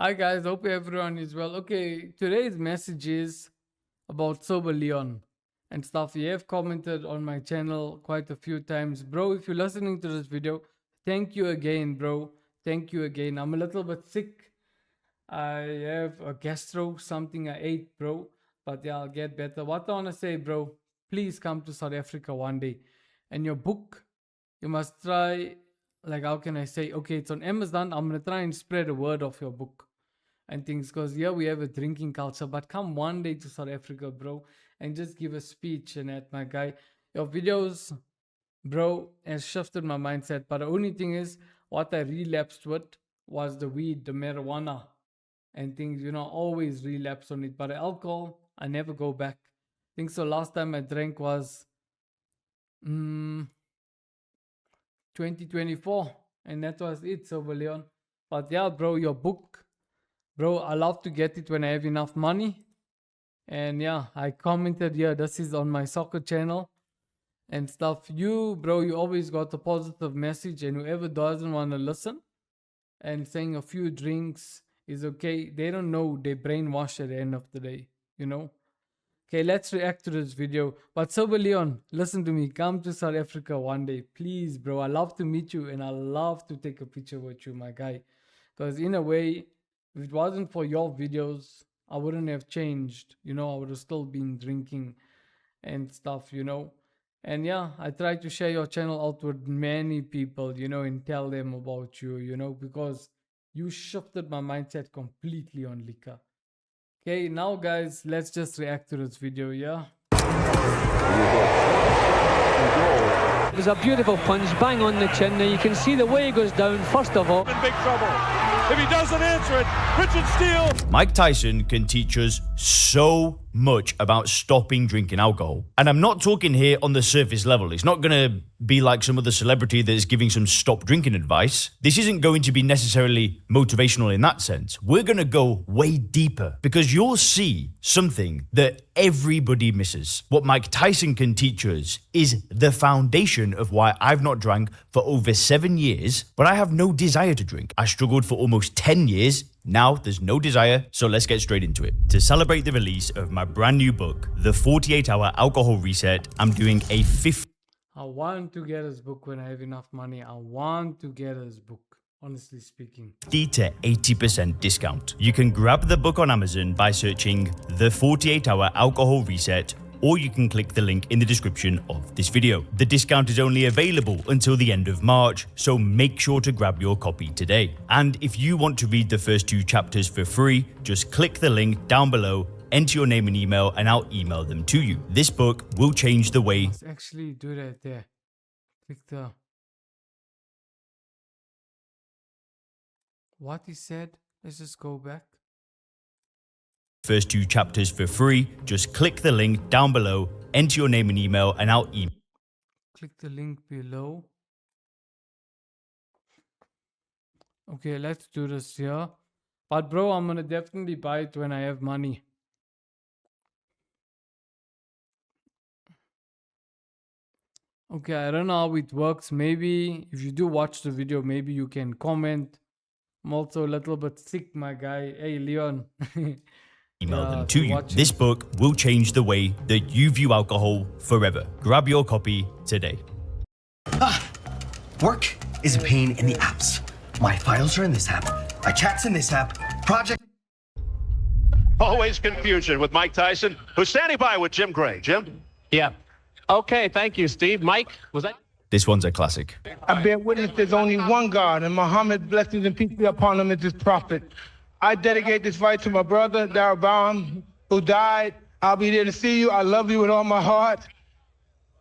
Hi guys, hope everyone is well. Okay, today's message is about Sober Leon and stuff. You have commented on my channel quite a few times. Bro, if you're listening to this video, thank you again, bro. Thank you again. I'm a little bit sick. I have a gastro, something I ate, bro. But yeah, I'll get better. What I want to say, bro, please come to South Africa one day. And your book, you must try, like, how can I say? Okay, it's on Amazon. I'm going to try and spread the word of your book and things because yeah, we have a drinking culture. But come one day to South Africa, bro, and just give a speech and that, my guy. Your videos, bro, has shifted my mindset. But the only thing is, what I relapsed with was the weed, the marijuana, and things. Always relapse on it. But the alcohol, I never go back. I think so. Last time I drank was 2024, and that was it, Silver Leon. But yeah, bro, your book, bro, I love to get it when I have enough money. And yeah, I commented, yeah, this is on my soccer channel and stuff. You, bro, you always got a positive message, and whoever doesn't want to listen and saying a few drinks is okay, they don't know, they brainwash at the end of the day, you know? Okay, let's react to this video. But Silver Leon, listen to me. Come to South Africa one day. Please, bro. I love to meet you and I love to take a picture with you, my guy. Because in a way, if it wasn't for your videos, I wouldn't have changed. I would have still been drinking and stuff. And yeah, I try to share your channel out with many people, and tell them about you, because you shifted my mindset completely on liquor. Okay, now guys, let's just react to this video, yeah? It was a beautiful punch, bang on the chin. Now you can see the way he goes down, first of all. In big trouble. If he doesn't answer it, Richard Steele. Mike Tyson can teach us so much about stopping drinking alcohol. And I'm not talking here on the surface level. It's not going to be like some other celebrity that is giving some stop drinking advice. This isn't going to be necessarily motivational in that sense. We're going to go way deeper because you'll see something that everybody misses. What Mike Tyson can teach us is the foundation of why I've not drank for over 7 years, but I have no desire to drink. I struggled for almost 10 years. Now there's no desire, so let's get straight into it. To celebrate the release of my brand new book, The 48-Hour Alcohol Reset, I'm doing a 50... I want to get his book when I have enough money. I want to get his book, honestly speaking. 50 to 80% discount. You can grab the book on Amazon by searching The 48-Hour Alcohol Reset, or you can click the link in the description of this video. The discount is only available until the end of March, so make sure to grab your copy today. And if you want to read the first 2 chapters for free, just click the link down below, enter your name and email, and I'll email them to you. This book will change the way... Let's actually do that there. Click the... What he said? Let's just go back. First 2 chapters for free. Just click the link down below, enter your name and email, and I'll email. Click the link below. Okay, let's do this here. But bro, I'm gonna definitely buy it when I have money. Okay, I don't know how it works. Maybe if you do watch the video, maybe you can comment. I'm also a little bit sick, my guy. Hey, Leon. Email them to you. This book will change the way that you view alcohol forever. Grab your copy today. Work is a pain in the apps. My files are in this app. My chat's in this app. Project... Always confusion with Mike Tyson, who's standing by with Jim Gray. Jim? Yeah. Okay, thank you, Steve. Mike, was that... This one's a classic. I bear witness there's only one God, and Muhammad, blessings and peace be upon him, is his prophet. I dedicate this fight to my brother, Darabam, who died. I'll be there to see you. I love you with all my heart.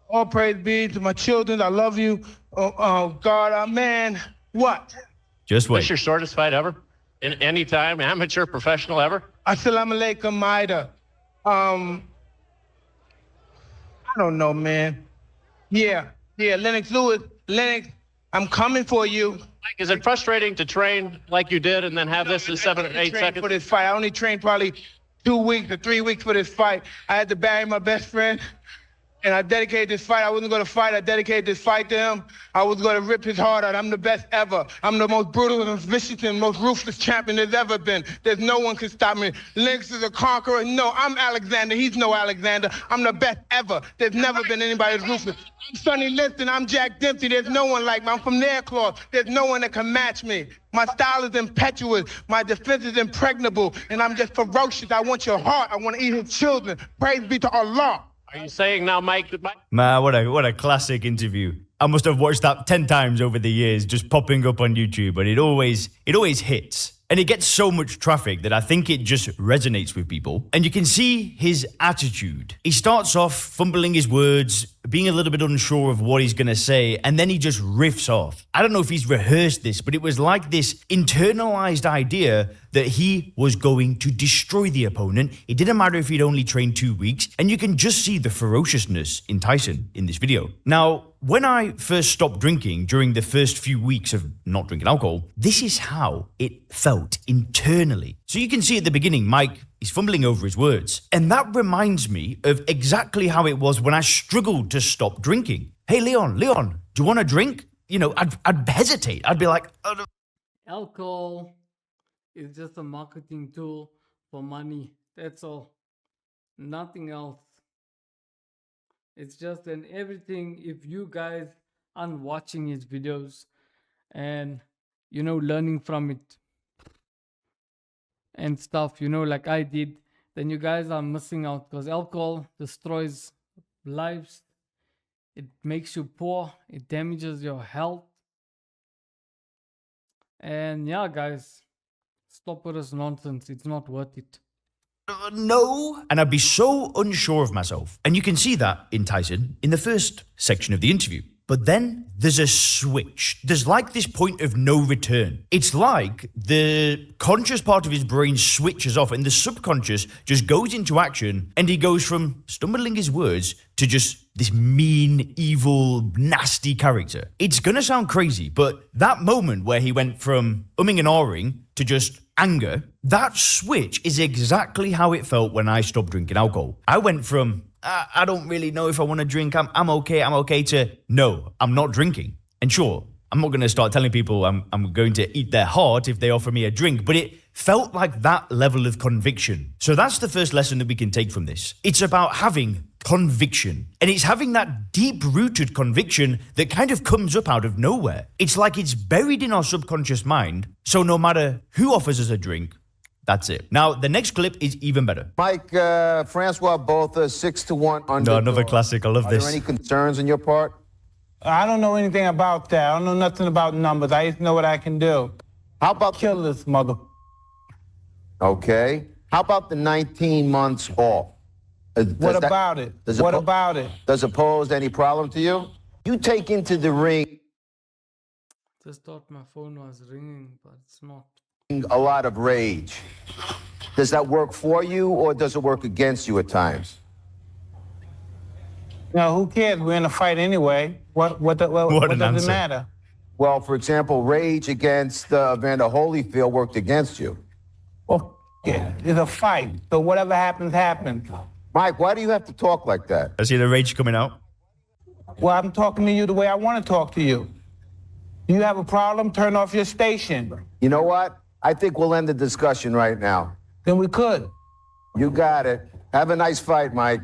All praise be to my children. I love you. Oh God, man. What? Just wait. Is this your shortest fight ever? In any time, amateur, professional, ever? Assalamu alaikum, Maida. I don't know, man. Yeah, Lennox Lewis. Lennox, I'm coming for you. Mike, is it frustrating to train like you did and then have this in 7 or 8 seconds? For this fight, I only trained probably 2 weeks or 3 weeks for this fight. I had to bury my best friend. And I dedicated this fight. I wasn't going to fight. I dedicated this fight to him. I was going to rip his heart out. I'm the best ever. I'm the most brutal and vicious and most ruthless champion there's ever been. There's no one can stop me. Lynx is a conqueror. No, I'm Alexander. He's no Alexander. I'm the best ever. There's never been anybody as ruthless. I'm Sonny Liston. I'm Jack Dempsey. There's no one like me. I'm from Nairclaw. There's no one that can match me. My style is impetuous. My defense is impregnable. And I'm just ferocious. I want your heart. I want to eat his children. Praise be to Allah. Are you saying now, Mike, that Man, what a classic interview. I must have watched that 10 times over the years, just popping up on YouTube, but it always hits. And it gets so much traffic that I think it just resonates with people. And you can see his attitude. He starts off fumbling his words, being a little bit unsure of what he's going to say, and then he just riffs off. I don't know if he's rehearsed this, but it was like this internalized idea that he was going to destroy the opponent. It didn't matter if he'd only trained 2 weeks, and you can just see the ferociousness in Tyson in this video. Now, when I first stopped drinking during the first few weeks of not drinking alcohol, this is how it felt internally. So you can see at the beginning, Mike is fumbling over his words. And that reminds me of exactly how it was when I struggled to stop drinking. Hey, Leon, do you want a drink? You know, I'd hesitate. I'd be like, oh, Alcohol is just a marketing tool for money. That's all. Nothing else. It's just an everything. If you guys aren't watching his videos and, you know, learning from it and stuff, you know, like I did, then you guys are missing out, because alcohol destroys lives. It makes you poor. It damages your health. And yeah, guys, stop with this nonsense. It's not worth it. no. And I'd be so unsure of myself. And you can see that in Tyson in the first section of the interview. But then there's a switch. There's like this point of no return. It's like the conscious part of his brain switches off and the subconscious just goes into action, and he goes from stumbling his words to just this mean, evil, nasty character. It's gonna sound crazy, but that moment where he went from umming and ahhing to just anger, that switch is exactly how it felt when I stopped drinking alcohol. I went from I don't really know if I want to drink. I'm okay to no, I'm not drinking. And sure, I'm not going to start telling people I'm going to eat their heart if they offer me a drink, but it felt like that level of conviction. So that's the first lesson that we can take from this. It's about having conviction. And it's having that deep-rooted conviction that kind of comes up out of nowhere. It's like it's buried in our subconscious mind. So no matter who offers us a drink, that's it. Now, the next clip is even better. Mike, Francois Botha, 6-1 underdog. No, another classic. I love Are this. there any concerns on your part? I don't know anything about that. I don't know nothing about numbers. I just know what I can do. How about Kill this mother. Okay. How about the 19 months off? What about it? What about it? Does it pose any problem to you? You take into the ring Just thought my phone was ringing, but it's not. a lot of rage. Does that work for you, or does it work against you at times? No, who cares? We're in a fight anyway. What does answer. it matter? Well, for example, rage against Evander Holyfield worked against you. Well, yeah, it's a fight. So whatever happens, happens. Mike, why do you have to talk like that? I see the rage coming out. Well, I'm talking to you the way I want to talk to you. You have a problem? Turn off your station. You know what? I think we'll end the discussion right now. Then we could. You got it. Have a nice fight, Mike.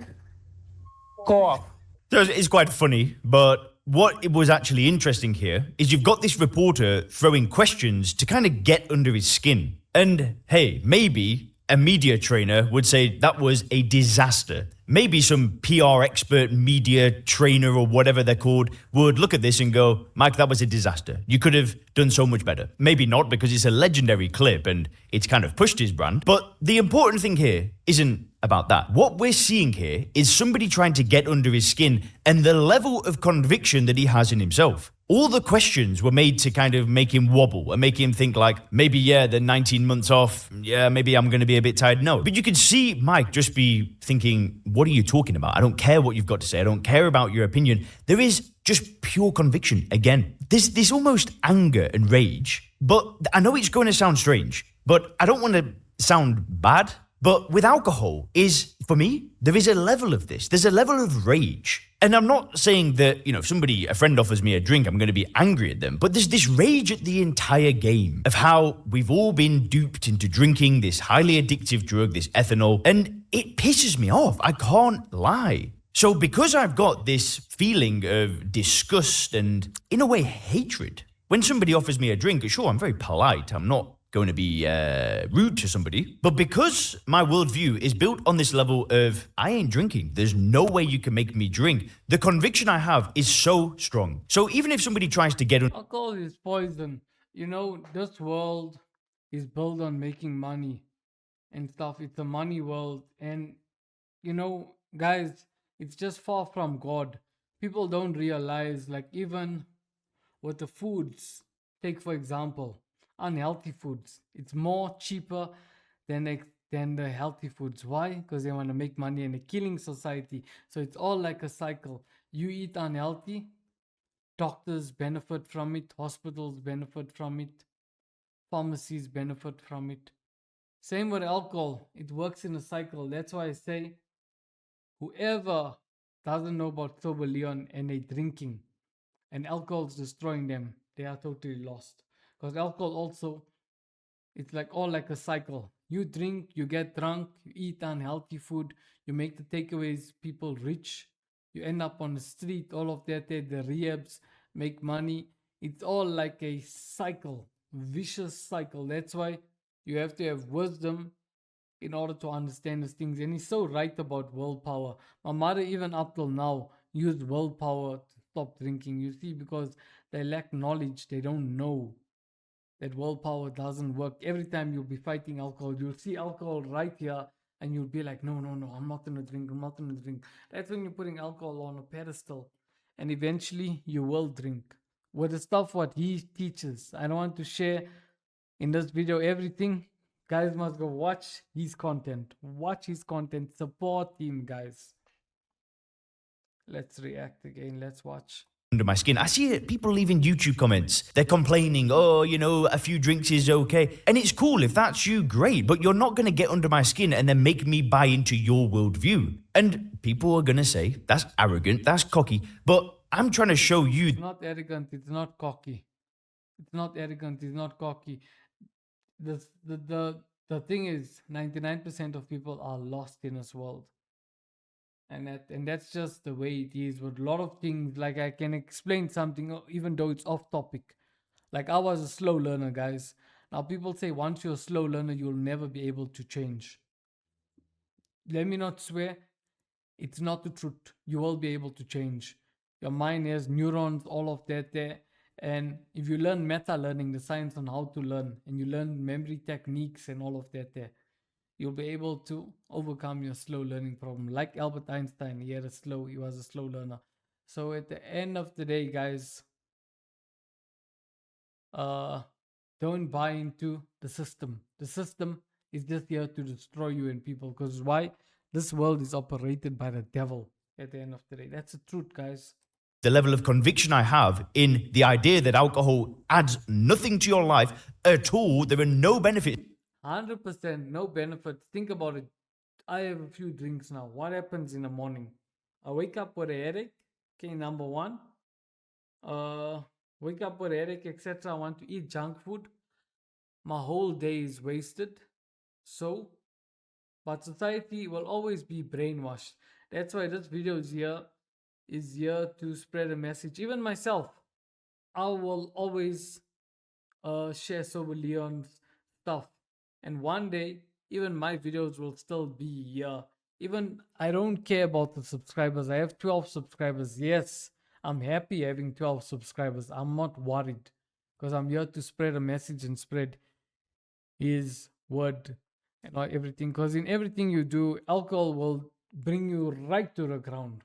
Go off. So it's quite funny, but what was actually interesting here is you've got this reporter throwing questions to kind of get under his skin. And hey, maybe a media trainer would say that was a disaster. Maybe some PR expert, media trainer, or whatever they're called, would look at this and go, Mike, that was a disaster. You could have done so much better. Maybe not, because it's a legendary clip and it's kind of pushed his brand. But the important thing here isn't about that. What we're seeing here is somebody trying to get under his skin and the level of conviction that he has in himself. All the questions were made to kind of make him wobble and make him think like, maybe, yeah, the 19 months off, yeah, maybe I'm going to be a bit tired. No. But you could see Mike just be thinking, what are you talking about? I don't care what you've got to say. I don't care about your opinion. There is just pure conviction. Again, this almost anger and rage. But I know it's going to sound strange, but I don't want to sound bad. But with alcohol for me, there is a level of this. There's a level of rage And I'm not saying that, if a friend offers me a drink, I'm going to be angry at them. But there's this rage at the entire game of how we've all been duped into drinking this highly addictive drug, this ethanol. And it pisses me off. I can't lie. So because I've got this feeling of disgust and, in a way, hatred, when somebody offers me a drink, sure, I'm very polite. I'm not going to be rude to somebody. But because my worldview is built on this level of, I ain't drinking, there's no way you can make me drink, the conviction I have is so strong. So even if somebody tries to get on... Alcohol is poison. This world is built on making money and stuff. It's a money world. And, guys, it's just far from God. People don't realize, like, even with the foods, take for example, unhealthy foods, it's more cheaper than the healthy foods. Why? Because they want to make money in a killing society. So it's all like a cycle. You eat unhealthy, doctors benefit from it, hospitals benefit from it, pharmacies benefit from it. Same with alcohol. It works in a cycle. That's why I say, whoever doesn't know about Sober Leon and they're drinking and alcohol's destroying them, they are totally lost. Because alcohol also, it's all like a cycle. You drink, you get drunk, you eat unhealthy food, you make the takeaways people rich, you end up on the street, all of that, the rehabs, make money. It's all like a cycle, vicious cycle. That's why you have to have wisdom in order to understand these things. And he's so right about willpower. My mother, even up till now, used willpower to stop drinking. You see, because they lack knowledge, they don't know that willpower doesn't work. Every time you'll be fighting alcohol, you'll see alcohol right here and you'll be like, no, I'm not gonna drink, I'm not gonna drink. That's when you're putting alcohol on a pedestal, and eventually you will drink. With the stuff what he teaches, I don't want to share in this video everything. Guys must go watch his content. Watch his content, support him, guys. Let's react again, let's watch. Under my skin. I see it, people leaving YouTube comments. They're complaining, a few drinks is okay. And it's cool, if that's you, great. But you're not going to get under my skin and then make me buy into your worldview. And people are going to say, that's arrogant, that's cocky. But I'm trying to show you... It's not arrogant, it's not cocky. It's not arrogant, it's not cocky. The thing is, 99% of people are lost in this world. And that's just the way it is with a lot of things. Like, I can explain something even though it's off topic. Like, I was a slow learner, guys. Now people say once you're a slow learner, you'll never be able to change. Let me not swear, it's not the truth. You will be able to change. Your mind has neurons, all of that there. And if you learn meta learning, the science on how to learn, and you learn memory techniques and all of that there, you'll be able to overcome your slow learning problem. Like Albert Einstein, he was a slow learner. So at the end of the day, guys, don't buy into the system. The system is just here to destroy you and people. Because why? This world is operated by the devil at the end of the day. That's the truth, guys. The level of conviction I have in the idea that alcohol adds nothing to your life at all. There are no benefits. 100% no benefits. Think about it. I have a few drinks now. What happens in the morning? I wake up with a headache. Okay, number one. Wake up with a headache, etc. I want to eat junk food. My whole day is wasted. So, but society will always be brainwashed. That's why this video is here to spread a message. Even myself, I will always share Sober Leon's stuff. And one day, even my videos will still be here. Even I don't care about the subscribers. I have 12 subscribers. Yes, I'm happy having 12 subscribers. I'm not worried because I'm here to spread a message and spread his word and everything. Because in everything you do, alcohol will bring you right to the ground.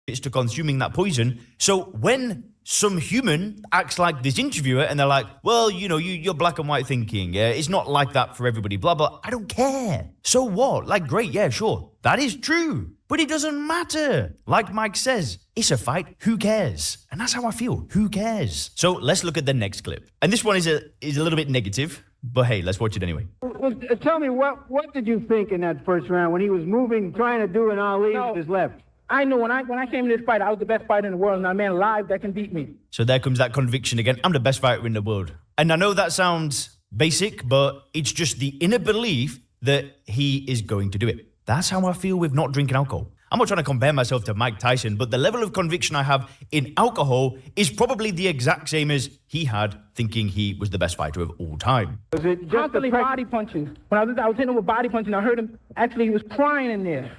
It's to consuming that poison. So when some human acts like this interviewer and they're like, well, you're black and white thinking. It's not like that for everybody, blah, blah. I don't care. So what? Like, great, yeah, sure. That is true. But it doesn't matter. Like Mike says, it's a fight. Who cares? And that's how I feel. Who cares? So let's look at the next clip. And this one is a little bit negative, but hey, let's watch it anyway. Well, tell me, what did you think in that first round when he was moving, trying to do an Ali with his left? I know when I came to this fight, I was the best fighter in the world, and not a man alive that can beat me. So there comes that conviction again. I'm the best fighter in the world. And I know that sounds basic, but it's just the inner belief that he is going to do it. That's how I feel with not drinking alcohol. I'm not trying to compare myself to Mike Tyson, but the level of conviction I have in alcohol is probably the exact same as he had thinking he was the best fighter of all time. Was it just constantly body punching? When I was hitting him with body punching, I heard him, actually he was crying in there,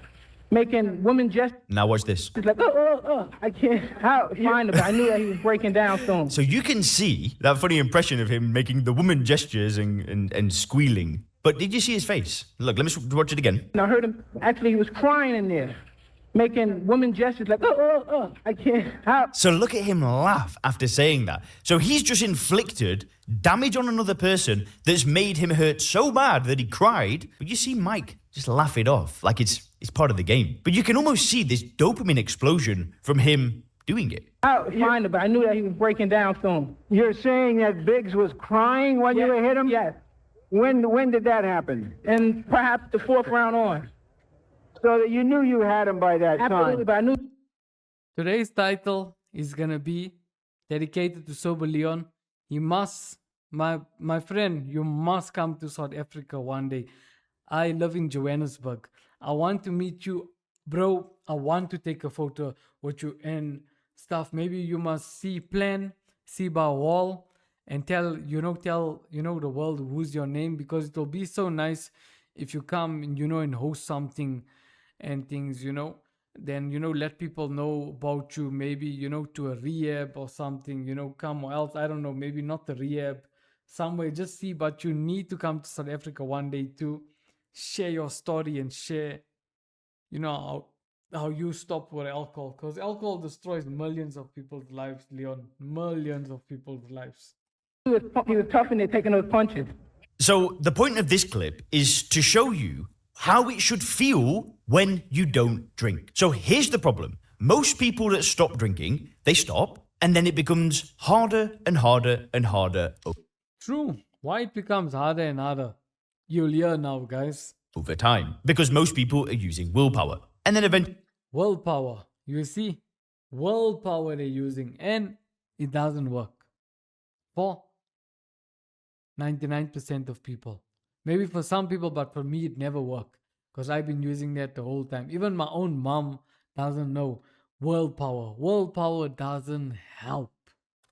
making women gestures. Now watch this. He's like, I can't find him, but I knew that he was breaking down soon. So you can see that funny impression of him making the woman gestures and squealing. But did you see his face? Look, let me watch it again. And I heard him, actually he was crying in there, making women gestures like, I can't. So look at him laugh after saying that. So he's just inflicted damage on another person that's made him hurt so bad that he cried. But you see Mike just laugh it off like it's part of the game. But you can almost see this dopamine explosion from him doing it. Find him, but I knew that he was breaking down soon. You're saying that Biggs was crying when you hit him? Yes. When did that happen? And perhaps the 4th round on. So that you knew you had him by that Absolutely, time. but I knew. Today's title is gonna be dedicated to Sober Leon. He must, my friend, you must come to South Africa one day. I live in Johannesburg. I want to meet you, bro. I want to take a photo with you and stuff. Maybe you must see by a wall and tell the world who's your name, because it'll be so nice if you come and and host something and things, then let people know about you, maybe to a rehab or something, come, or else I don't know, maybe not the rehab, somewhere, just see. But you need to come to South Africa one day to share your story and share how you stop with alcohol, because alcohol destroys millions of people's lives, Leon. Millions of people's lives. He was tough in there taking those punches. So the point of this clip is to show you how it should feel when you don't drink. So here's the problem. Most people that stop drinking, they stop, and then it becomes harder and harder and harder. True. Why it becomes harder and harder? You'll hear now, guys. Over time. Because most people are using willpower. And then eventually... Willpower. You see? Willpower they're using. And it doesn't work. For 99% of people. Maybe for some people, but for me it never worked. Because I've been using that the whole time. Even my own mom doesn't know willpower. Willpower doesn't help.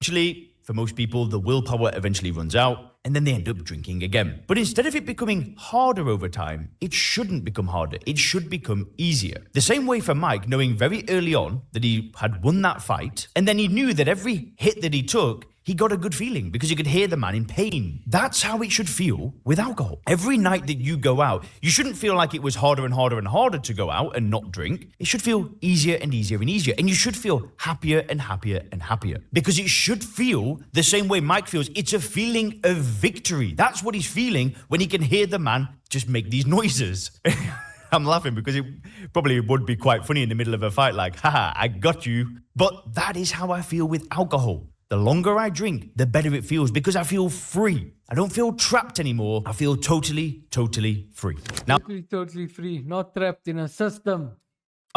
Actually, for most people, the willpower eventually runs out and then they end up drinking again. But instead of it becoming harder over time, it shouldn't become harder. It should become easier. The same way for Mike, knowing very early on that he had won that fight, and then he knew that every hit that he took, he got a good feeling because he could hear the man in pain. That's how it should feel with alcohol. Every night that you go out, you shouldn't feel like it was harder and harder and harder to go out and not drink. It should feel easier and easier and easier. And you should feel happier and happier and happier. Because it should feel the same way Mike feels. It's a feeling of victory. That's what he's feeling when he can hear the man just make these noises. I'm laughing because it probably would be quite funny in the middle of a fight, like, haha, I got you. But that is how I feel with alcohol. The longer I drink, the better it feels because I feel free. I don't feel trapped anymore. I feel totally, totally free. Now, Totally free, not trapped in a system.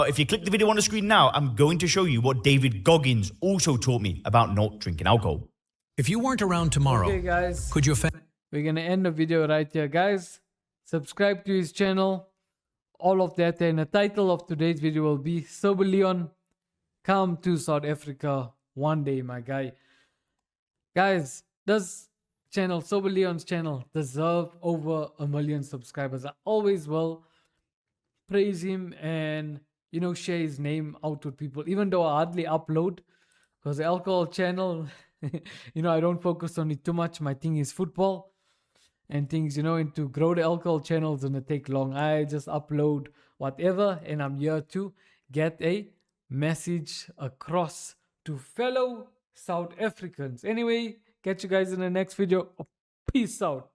if you click the video on the screen now, I'm going to show you what David Goggins also taught me about not drinking alcohol. If you weren't around tomorrow, Okay, guys. could your We're gonna end the video right here, guys. Subscribe to his channel. All of that, and the title of today's video will be Sober Leon, come to South Africa one day, my guy. Guys, this channel, Sober Leon's channel, deserve over 1 million subscribers. I always will praise him and share his name out with people, even though I hardly upload, because the alcohol channel I don't focus on it too much. My thing is football and things, and to grow the alcohol channel is gonna take long. I just upload whatever, and I'm here to get a message across to fellow South Africans. Anyway, catch you guys in the next video. Peace out.